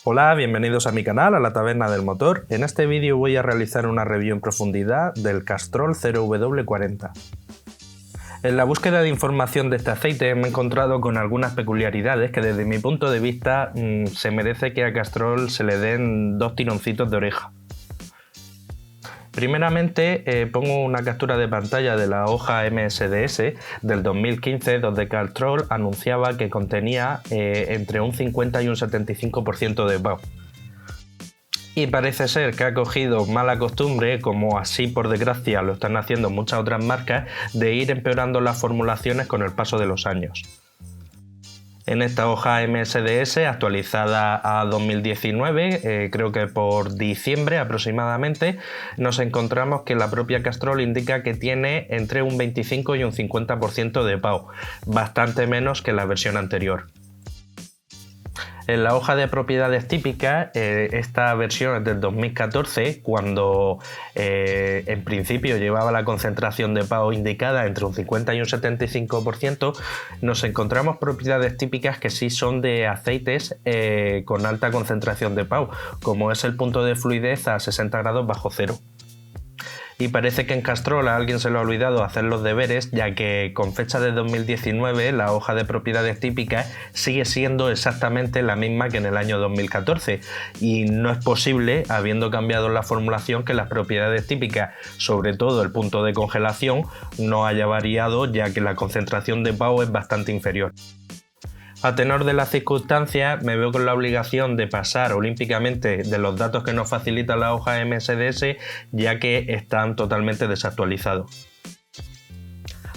Hola, bienvenidos a mi canal, a la Taberna del Motor. En este vídeo voy a realizar una review en profundidad del Castrol 0W40. En la búsqueda de información de este aceite me he encontrado con algunas peculiaridades que desde mi punto de vista se merece que a Castrol se le den dos tironcitos de oreja. Primeramente pongo una captura de pantalla de la hoja MSDS del 2015 donde Castrol anunciaba que contenía entre un 50 y un 75% de BAO. Y parece ser que ha cogido mala costumbre, como así por desgracia lo están haciendo muchas otras marcas, de ir empeorando las formulaciones con el paso de los años. En esta hoja MSDS actualizada a 2019, creo que por diciembre aproximadamente, nos encontramos que la propia Castrol indica que tiene entre un 25 y un 50% de BAO, bastante menos que la versión anterior. En la hoja de propiedades típicas, esta versión es del 2014, cuando en principio llevaba la concentración de BAO indicada entre un 50 y un 75%, nos encontramos propiedades típicas que sí son de aceites con alta concentración de BAO, como es el punto de fluidez a 60 grados bajo cero. Y parece que en Castrol a alguien se le ha olvidado hacer los deberes, ya que con fecha de 2019 la hoja de propiedades típicas sigue siendo exactamente la misma que en el año 2014 y no es posible, habiendo cambiado la formulación, que las propiedades típicas, sobre todo el punto de congelación, no haya variado, ya que la concentración de BAO es bastante inferior. A tenor de las circunstancias, me veo con la obligación de pasar olímpicamente de los datos que nos facilita la hoja MSDS, ya que están totalmente desactualizados.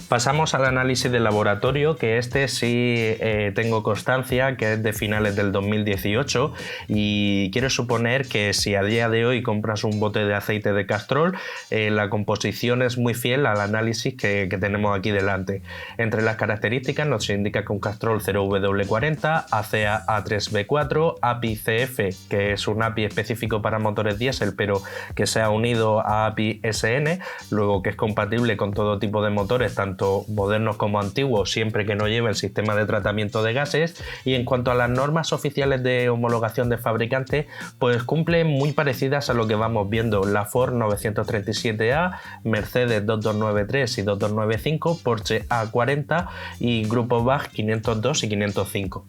Pasamos al análisis de laboratorio, que este sí tengo constancia que es de finales del 2018 y quiero suponer que si a día de hoy compras un bote de aceite de Castrol, la composición es muy fiel al análisis que tenemos aquí delante. Entre las características nos indica que un Castrol 0W40, ACEA A3B4, API CF, que es un API específico para motores diésel pero que se ha unido a API SN, luego que es compatible con todo tipo de motores, tanto modernos como antiguos, siempre que no lleve el sistema de tratamiento de gases. Y en cuanto a las normas oficiales de homologación de fabricante, pues cumplen muy parecidas a lo que vamos viendo: la Ford 937A, Mercedes 2293 y 2295, Porsche A40 y Grupo BAG 502 y 505.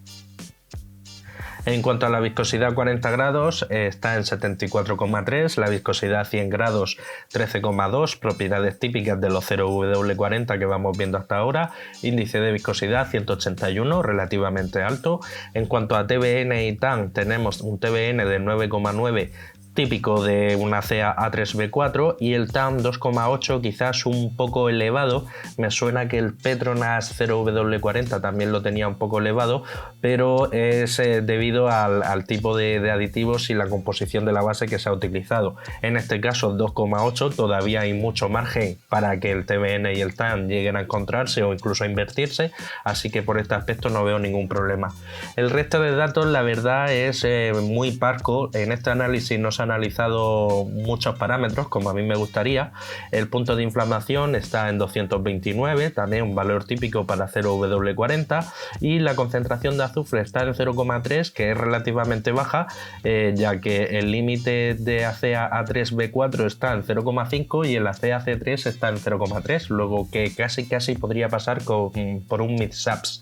En cuanto a la viscosidad 40 grados, está en 74,3, la viscosidad 100 grados 13,2, propiedades típicas de los 0W40 que vamos viendo hasta ahora, índice de viscosidad 181, relativamente alto. En cuanto a TBN y TAN, tenemos un TBN de 9,9, típico de una CEA A3B4, y el TAM 2,8, quizás un poco elevado. Me suena que el Petronas 0W40 también lo tenía un poco elevado, pero es debido al tipo de aditivos y la composición de la base que se ha utilizado. En este caso 2,8, todavía hay mucho margen para que el TBN y el TAM lleguen a encontrarse o incluso a invertirse, así que por este aspecto no veo ningún problema. El resto de datos, la verdad, es muy parco. En este análisis no se han analizado muchos parámetros como a mí me gustaría. El punto de inflamación está en 229, también un valor típico para 0W40, y la concentración de azufre está en 0,3, que es relativamente baja, ya que el límite de ACEA A3B4 está en 0,5 y el ACEA C3 está en 0,3, luego que casi podría pasar por un mid-SAPS.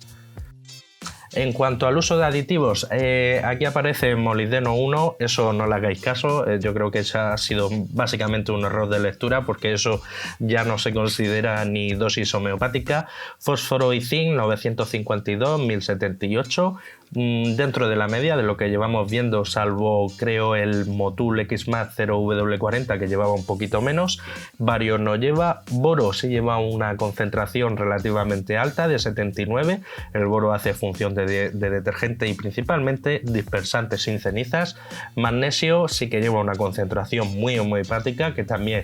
En cuanto al uso de aditivos, aquí aparece molibdeno 1, eso no le hagáis caso, yo creo que ese ha sido básicamente un error de lectura porque eso ya no se considera ni dosis homeopática. Fósforo y zinc 952, 1078, dentro de la media de lo que llevamos viendo, salvo creo el Motul XMAT 0W40 que llevaba un poquito menos. Bario no lleva, boro sí lleva una concentración relativamente alta de 79, el boro hace función de detergente y principalmente dispersante sin cenizas. Magnesio sí que lleva una concentración muy homeopática que también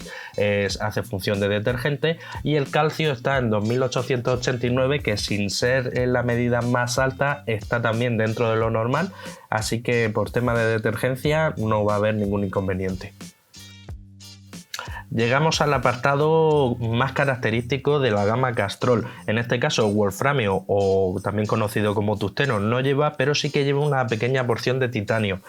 hace función de detergente, y el calcio está en 2889, que sin ser la medida más alta está también dentro de lo normal, así que por tema de detergencia no va a haber ningún inconveniente. Llegamos al apartado más característico de la gama Castrol. En este caso, wolframio, o también conocido como tungsteno, no lleva, pero sí que lleva una pequeña porción de titanio.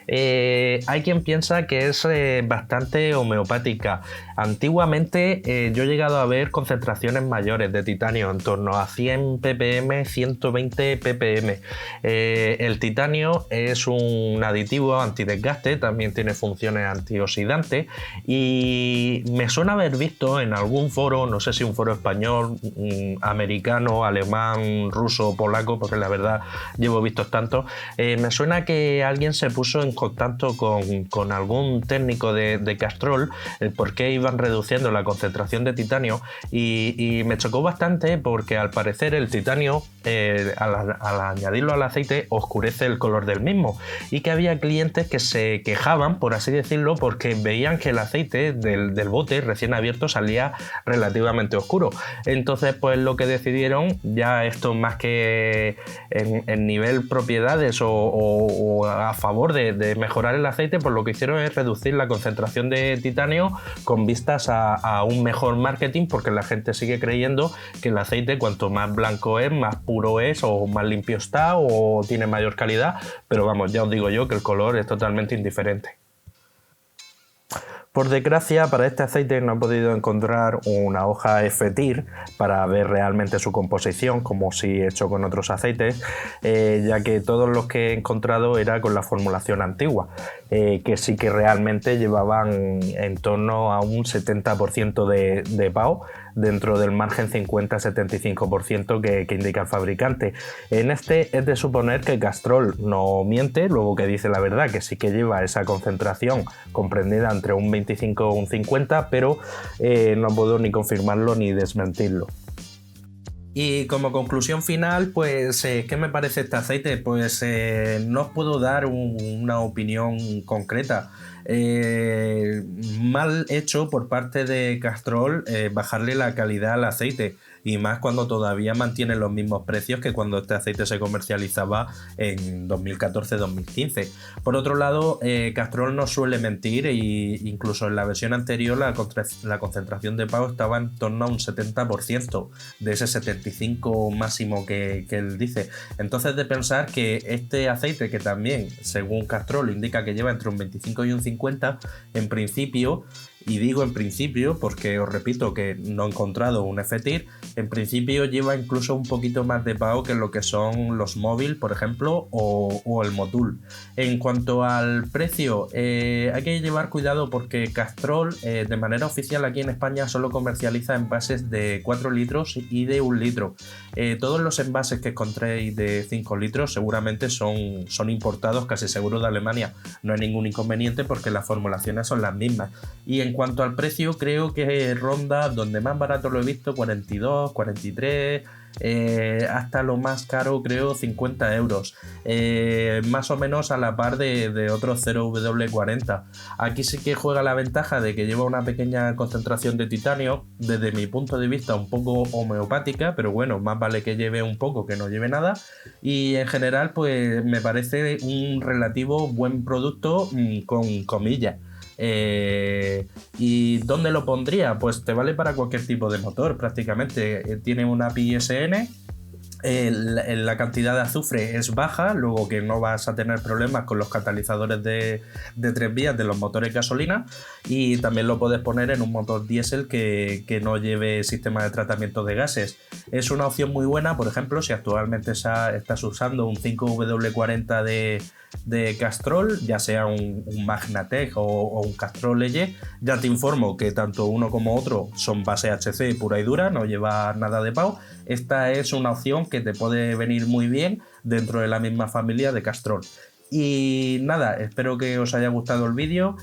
Hay quien piensa que es bastante homeopática. Antiguamente yo he llegado a ver concentraciones mayores de titanio, en torno a 100 ppm, 120 ppm. El titanio es un aditivo antidesgaste, también tiene funciones antioxidantes, y me suena haber visto en algún foro, no sé si un foro español, americano, alemán, ruso, polaco, porque la verdad llevo vistos tantos, me suena que alguien se puso en contacto con algún técnico de Castrol, por qué iban reduciendo la concentración de titanio, y me chocó bastante porque al parecer el titanio al añadirlo al aceite oscurece el color del mismo, y que había clientes que se quejaban, por así decirlo, porque veían que el aceite del bote recién abierto salía relativamente oscuro. Entonces pues lo que decidieron, ya esto más que en nivel propiedades o a favor de mejorar el aceite, pues lo que hicieron es reducir la concentración de titanio con vistas a un mejor marketing, porque la gente sigue creyendo que el aceite cuanto más blanco es, más puro es, o más limpio está, o tiene mayor calidad, pero vamos, ya os digo yo que el color es totalmente indiferente. Por desgracia, para este aceite no he podido encontrar una hoja FTIR para ver realmente su composición, como sí he hecho con otros aceites, ya que todos los que he encontrado era con la formulación antigua, que sí que realmente llevaban en torno a un 70% de PAO, dentro del margen 50-75% que indica el fabricante. En este es de suponer que Castrol no miente, luego que dice la verdad, que sí que lleva esa concentración comprendida entre un 25 o un 50, pero no puedo ni confirmarlo ni desmentirlo. Y como conclusión final, pues, ¿qué me parece este aceite? Pues no os puedo dar una opinión concreta. Mal hecho por parte de Castrol bajarle la calidad al aceite, y más cuando todavía mantiene los mismos precios que cuando este aceite se comercializaba en 2014-2015. Por otro lado, Castrol no suele mentir, e incluso en la versión anterior la concentración de PAO estaba en torno a un 70% de ese 75% máximo que él dice. Entonces, de pensar que este aceite, que también según Castrol indica que lleva entre un 25 y un 50, en principio, y digo en principio porque os repito que no he encontrado un FTIR, en principio lleva incluso un poquito más de PAO que lo que son los móvil, por ejemplo, o el Motul. En cuanto al precio, hay que llevar cuidado porque Castrol de manera oficial aquí en España solo comercializa envases de 4 litros y de 1 litro. Todos los envases que encontréis de 5 litros seguramente son importados, casi seguro de Alemania. No hay ningún inconveniente porque las formulaciones son las mismas. Y en cuanto al precio, creo que ronda, donde más barato lo he visto, 42, 43, hasta lo más caro creo 50 euros, más o menos a la par de otros 0W40. Aquí sí que juega la ventaja de que lleva una pequeña concentración de titanio, desde mi punto de vista un poco homeopática, pero bueno, más vale que lleve un poco que no lleve nada, y en general pues me parece un relativo buen producto, con comillas. ¿Y dónde lo pondría? Pues te vale para cualquier tipo de motor prácticamente. Tiene una API SN, la cantidad de azufre es baja, luego que no vas a tener problemas con los catalizadores de 3 vías de los motores gasolina, y también lo puedes poner en un motor diésel que no lleve sistema de tratamiento de gases. Es una opción muy buena, por ejemplo, si actualmente estás usando un 5W40 de Castrol, ya sea un Magnatec o un Castrol L, ya te informo que tanto uno como otro son base HC pura y dura, no lleva nada de PAO. Esta es una opción que te puede venir muy bien dentro de la misma familia de Castrol. Y nada, espero que os haya gustado el vídeo.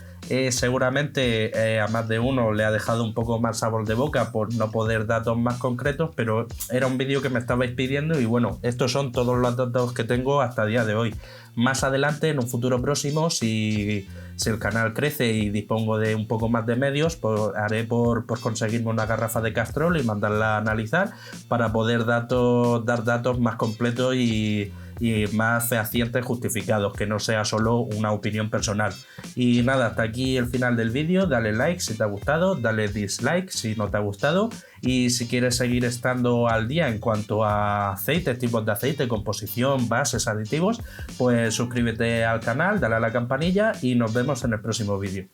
Seguramente a más de uno le ha dejado un poco más sabor de boca por no poder datos más concretos, pero era un vídeo que me estabais pidiendo, y bueno, estos son todos los datos que tengo hasta el día de hoy. Más adelante, en un futuro próximo, si el canal crece y dispongo de un poco más de medios, pues haré por conseguirme una garrafa de Castrol y mandarla a analizar para poder dar datos más completos y y más fehacientes, justificados, que no sea solo una opinión personal. Y nada, hasta aquí el final del vídeo. Dale like si te ha gustado, dale dislike si no te ha gustado, y si quieres seguir estando al día en cuanto a aceites, tipos de aceite, composición, bases, aditivos, pues suscríbete al canal, dale a la campanilla y nos vemos en el próximo vídeo.